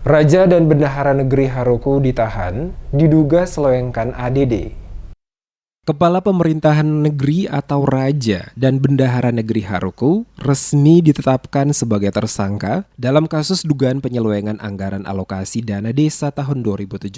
Raja dan Bendahara Negeri Haruku ditahan, diduga selewengkan ADD. Kepala Pemerintahan Negeri atau Raja dan Bendahara Negeri Haruku resmi ditetapkan sebagai tersangka dalam kasus dugaan penyelewengan anggaran alokasi dana desa tahun 2017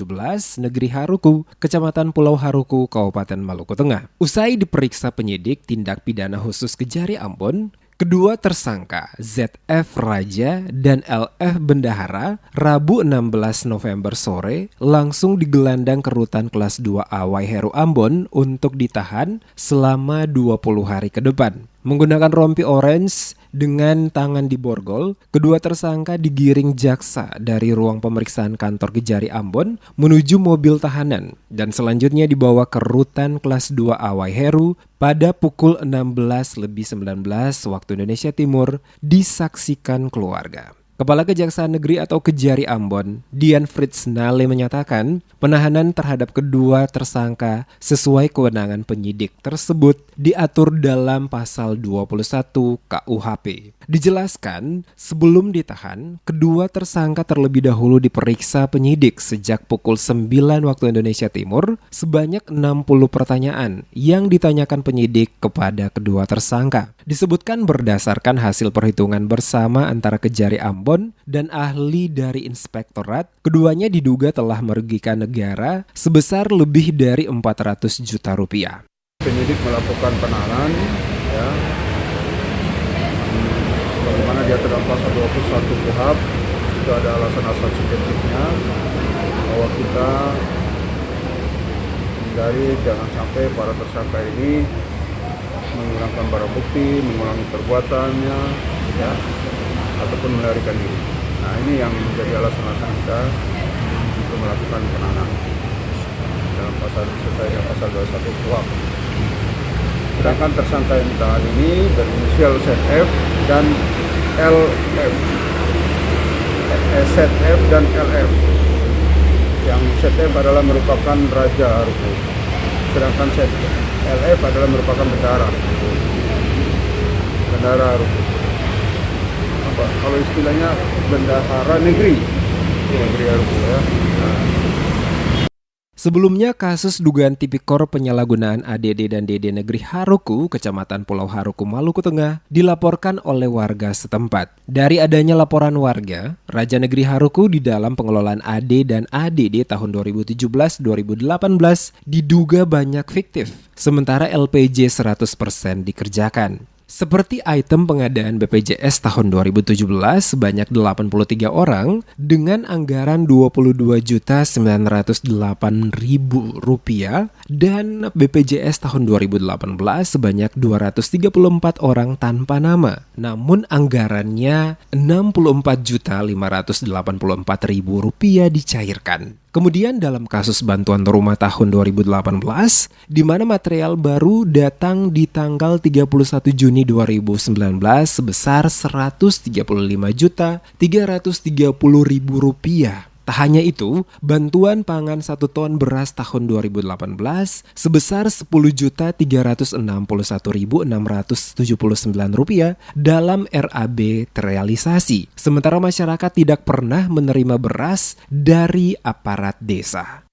Negeri Haruku, Kecamatan Pulau Haruku, Kabupaten Maluku Tengah. Usai diperiksa penyidik tindak pidana khusus Kejari Ambon, kedua tersangka ZF Raja dan LF Bendahara Rabu 16 November sore langsung digelandang ke rutan kelas 2A Waiheru Ambon untuk ditahan selama 20 hari ke depan. Menggunakan rompi orange dengan tangan di borgol, kedua tersangka digiring jaksa dari ruang pemeriksaan kantor Kejari Ambon menuju mobil tahanan dan selanjutnya dibawa ke rutan kelas 2A Waiheru pada pukul 16:19 waktu Indonesia Timur disaksikan keluarga. Kepala Kejaksaan Negeri atau Kejari Ambon, Dian Fritz Nale menyatakan penahanan terhadap kedua tersangka sesuai kewenangan penyidik tersebut diatur dalam pasal 21 KUHP. Dijelaskan, sebelum ditahan, kedua tersangka terlebih dahulu diperiksa penyidik sejak pukul 9 waktu Indonesia Timur sebanyak 60 pertanyaan yang ditanyakan penyidik kepada kedua tersangka. Disebutkan berdasarkan hasil perhitungan bersama antara Kejari Ambon dan ahli dari inspektorat, keduanya diduga telah merugikan negara sebesar lebih dari 400 juta rupiah. Penyidik melakukan penahanan, ya, bagaimana dia terdapat pasal 21 KUHP, itu ada alasan-alasan subjektifnya bahwa kita menghindari jangan sampai para tersangka ini menghilangkan barang bukti, mengulangi perbuatannya, ya, ataupun melarikan diri. Nah, ini yang menjadi alasan-alasan kita untuk melakukan penahanan dalam pasal sesuai dengan pasal 21 KUHP. Sedangkan tersangka yang ditahan ini berinisial ZF dan LF. ZF dan LF. Yang ZF adalah merupakan Raja Haruku, sedangkan LF adalah merupakan Bendahara Haruku. Kalau istilahnya Bendahara Negeri Haruku, ya. Sebelumnya, kasus dugaan tipikor penyalahgunaan ADD dan DD Negeri Haruku, Kecamatan Pulau Haruku, Maluku Tengah, dilaporkan oleh warga setempat. Dari adanya laporan warga, Raja Negeri Haruku di dalam pengelolaan AD dan ADD tahun 2017-2018 diduga banyak fiktif, sementara LPJ 100% dikerjakan. Seperti item pengadaan BPJS tahun 2017 sebanyak 83 orang dengan anggaran Rp22.908.000 dan BPJS tahun 2018 sebanyak 234 orang tanpa nama. Namun anggarannya Rp64.584.000 dicairkan. Kemudian dalam kasus bantuan rumah tahun 2018, di mana material baru datang di tanggal 31 Juni 2019 sebesar Rp135.330.000. Tak hanya itu, bantuan pangan 1 ton beras tahun 2018 sebesar Rp10.361.679 dalam RAB terrealisasi. Sementara masyarakat tidak pernah menerima beras dari aparat desa.